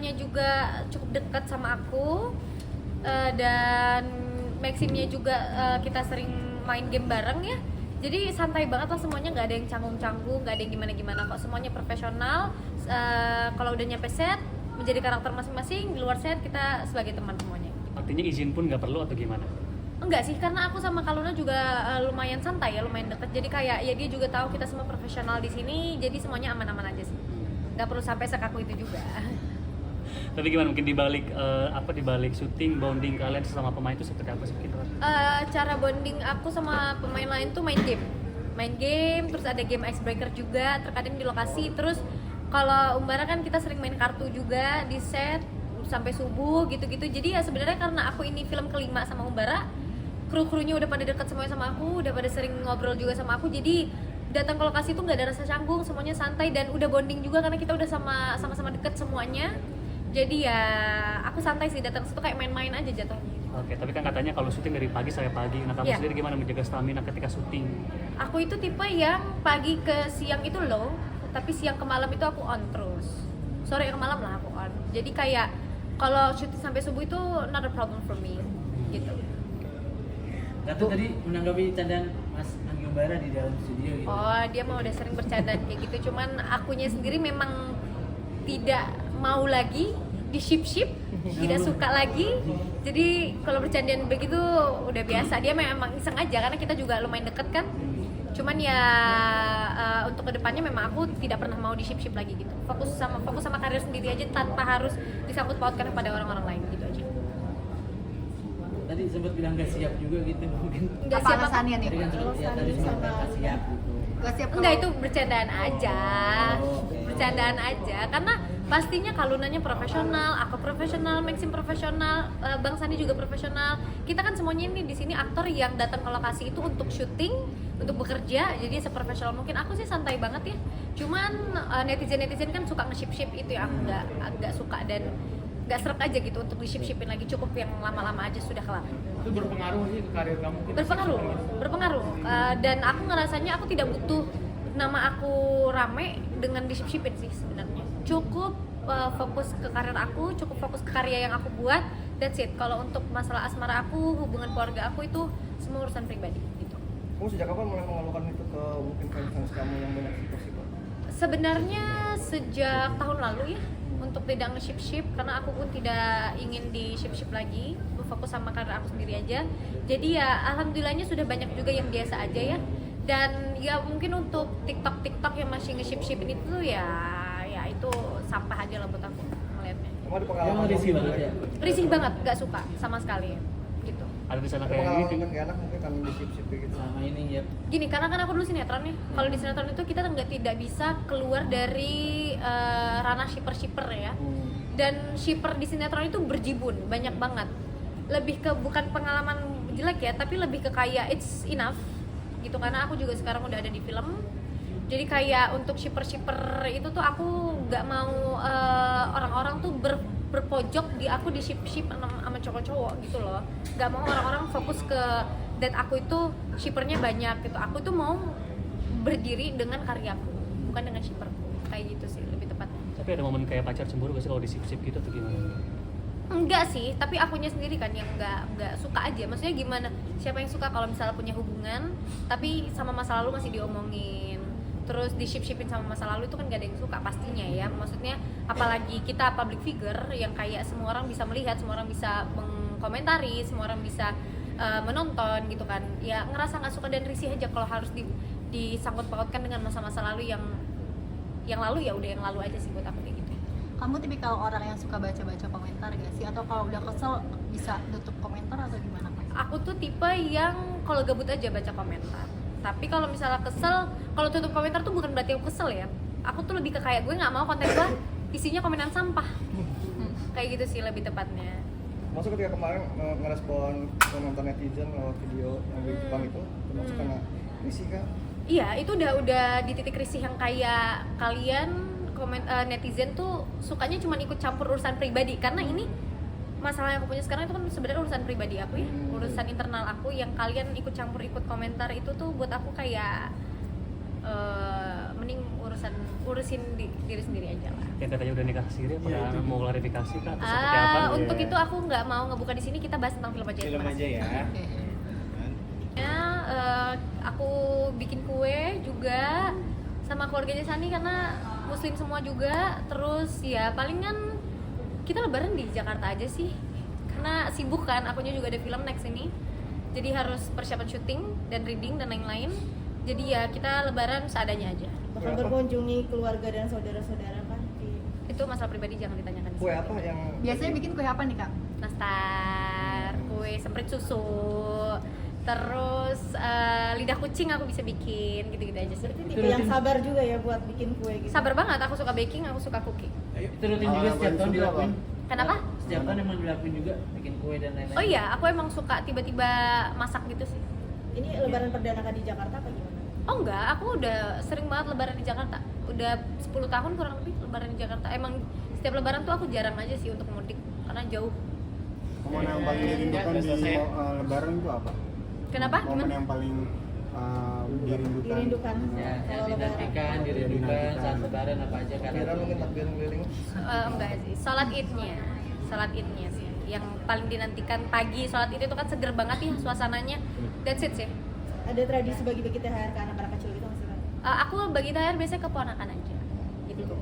Kalunanya juga cukup dekat sama aku, dan Maximnya juga kita sering main game bareng ya. Jadi santai banget lah semuanya, nggak ada yang canggung-canggung, nggak ada yang gimana-gimana kok. Semuanya profesional. Kalau udah nyampe set menjadi karakter masing-masing, di luar set kita sebagai teman semuanya. Artinya izin pun nggak perlu atau gimana? Enggak sih, karena aku sama Kaluna juga lumayan santai ya, lumayan deket. Jadi kayak ya dia juga tahu kita semua profesional di sini, jadi semuanya aman-aman aja sih. Nggak perlu sampai sekaku itu juga. Tapi gimana mungkin dibalik syuting bonding kalian sesama pemain itu seperti apa sih mungkin? Cara bonding aku sama pemain lain tuh main game, terus ada game icebreaker juga, terkadang di lokasi. Terus kalau Umbara kan kita sering main kartu juga di set sampai subuh gitu-gitu. Jadi ya sebenarnya karena aku ini film kelima sama Umbara, kru-krunya udah pada dekat semuanya sama aku, udah pada sering ngobrol juga sama aku. Jadi datang ke lokasi tuh nggak ada rasa canggung, semuanya santai dan udah bonding juga karena kita udah sama-sama deket semuanya. Jadi ya aku santai sih, datang situ kayak main-main aja jatuhnya. Oke, tapi kan katanya kalau syuting dari pagi sampai pagi. Nah, kamu Iya. sendiri gimana menjaga stamina ketika syuting? Aku itu tipe yang pagi ke siang itu low, tapi siang ke malam itu aku on terus. Sore ke malam lah aku on. Jadi kayak kalau syuting sampai subuh itu not a problem for me gitu. Gatot tadi menanggapi candaan Mas Anggi Umbara di dalam studio gitu. Oh, dia mau udah sering bercanda kayak gitu. Cuman akunya sendiri memang tidak mau lagi di ship, tidak suka lagi. Jadi kalau bercandaan begitu udah biasa. Dia memang iseng aja karena kita juga lumayan deket kan. Cuman ya untuk kedepannya memang aku tidak pernah mau di ship lagi gitu. Fokus sama karir sendiri aja tanpa harus disangkut pautkan kepada orang-orang lain gitu aja. Tadi sempat bilang gak siap juga gitu mungkin. Enggak Apa siapa alasannya nih? Tadi kan ya tadi sempat gak siap gitu. Gak siap Enggak, itu bercandaan aja. Oh, oke. Bercandaan aja karena pastinya Kalunanya profesional, aku profesional, Maxim profesional, Bang Sandi juga profesional. Kita kan semuanya ini di sini aktor yang datang ke lokasi itu untuk syuting, untuk bekerja. Jadi seprofesional mungkin. Aku sih santai banget ya. Cuman netizen kan suka nge-ship itu ya, aku agak suka dan nggak seret aja gitu untuk di-ship-shipin lagi, cukup yang lama-lama aja sudah kelar. Itu berpengaruh sih ke karir kamu? Berpengaruh. Dan aku ngerasanya aku tidak butuh nama aku rame dengan di-ship-shipin sih sebenarnya. Cukup fokus ke karir aku, cukup fokus ke karya yang aku buat, that's it. Kalau untuk masalah asmara aku, hubungan keluarga aku itu semua urusan pribadi gitu. Kamu sejak kapan mulai mengeluhkan itu ke mungkin fans kamu yang banyak siapa? Sebenarnya sejak tahun lalu ya, untuk tidak nge-ship karena aku pun tidak ingin di ship lagi, fokus sama karir aku sendiri aja. Jadi ya alhamdulillahnya sudah banyak juga yang biasa aja ya. Dan ya mungkin untuk TikTok yang masih nge-ship itu tuh ya itu sampah aja lah buat aku ngeliatnya. Kamu ada Emang pengalaman risih banget ya. Risih banget, gak suka sama sekali gitu. Ada di sana Ada kayak pengalaman gitu. kan gak enak mungkin kan di ship gitu. Sama ini ya. Gini, karena kan aku dulu sinetron ya. Kalau di sinetron itu kita tidak bisa keluar dari ranah shipper ya. Dan shipper di sinetron itu berjibun, banyak banget. Lebih ke bukan pengalaman jelek ya, tapi lebih ke kayak it's enough gitu, karena aku juga sekarang udah ada di film. Jadi kayak untuk shipper itu tuh aku nggak mau orang-orang tuh berpojok di aku di ship sama cowok-cowok gitu loh. Nggak mau orang-orang fokus ke that aku itu shippernya banyak gitu. Aku tuh mau berdiri dengan karyaku, bukan dengan shipperku. Kayak gitu sih lebih tepatnya. Tapi ada momen kayak pacar cemburu gak sih kalau di ship gitu atau gimana? Enggak sih, tapi akunya sendiri kan yang enggak suka aja. Maksudnya gimana? Siapa yang suka kalau misalnya punya hubungan tapi sama masa lalu masih diomongin, terus di ship-shipin sama masa lalu, itu kan gak ada yang suka pastinya ya. Maksudnya apalagi kita public figure yang kayak semua orang bisa melihat, semua orang bisa mengkomentari, semua orang bisa menonton gitu kan. Ya ngerasa nggak suka dan risih aja kalau harus disangkut pautkan dengan masa-masa lalu yang lalu, ya udah yang lalu aja sih buat aku kayak gitu. Kamu tipikal orang yang suka baca-baca komentar gak sih? Atau kalau udah kesel bisa tutup komentar atau gimana? Aku tuh tipe yang kalau gabut aja baca komentar. Tapi kalau misalnya kesel, kalau tutup komentar tuh bukan berarti aku kesel ya. Aku tuh lebih ke kayak gue nggak mau konten gue isinya komenan sampah. Kayak gitu sih lebih tepatnya. Maksud ketika kemarin ngerespon komentar netizen lewat video yang di Jepang itu, termasuk karena risih kan? Iya, itu udah di titik risih yang kayak kalian netizen tuh sukanya cuma ikut campur urusan pribadi, karena ini masalah yang aku punya sekarang itu kan sebenarnya urusan pribadi aku ya, urusan internal aku, yang kalian ikut campur ikut komentar itu tuh buat aku kayak mending urusin diri sendiri aja lah. Yang katanya udah nikah siri, apa Iya, itu. mau klarifikasi kah atau seperti apa? Untuk Iya. itu aku nggak mau ngebuka di sini, kita bahas tentang film aja. Film Terima aja kasih. ya. Oke. Ya, aku bikin kue juga sama keluarganya Sani karena muslim semua juga. Terus ya palingan kita lebaran di Jakarta aja sih, karena sibuk kan, akunya juga ada film next ini, jadi harus persiapan syuting dan reading dan lain-lain. Jadi ya kita lebaran seadanya aja. Bakal berkunjungi keluarga dan saudara-saudara kan di Itu masalah pribadi, jangan ditanyakan di Kue sini. apa yang Biasanya bikin kue apa nih kak? Nastar, kue semprit susu, terus lidah kucing aku bisa bikin, gitu-gitu aja sih. Berarti tipe yang sabar juga ya buat bikin kue gitu. Sabar banget, aku suka baking, aku suka cooking. Itu rutin juga setiap tahun dilakuin. Kenapa? Setiap tahun emang dilakuin juga bikin kue dan lain-lain. Oh iya, aku emang suka tiba-tiba masak gitu sih. Ini lebaran perdana kan di Jakarta apa gimana? Oh enggak, aku udah sering banget lebaran di Jakarta. Udah 10 tahun kurang lebih lebaran di Jakarta. Emang setiap lebaran tuh aku jarang aja sih untuk mudik karena jauh. Momen yang paling dirindukan di lebaran itu apa? Kenapa? Momen Gimana? yang paling dirindukan. Dirindukan. Ya, Kalau yang lebaran. dinantikan, dirindukan saat lebaran apa aja kan? kira mungkin takbiran keliling? Enggak sih, sholat idnya sih yang paling dinantikan. Pagi sholat id itu kan seger banget ya suasananya. That's it sih. Ada tradisi bagi-bagi THR ke anak-anak kecil gitu nggak sih kan? Aku bagi THR biasanya ke ponakan aja gitu.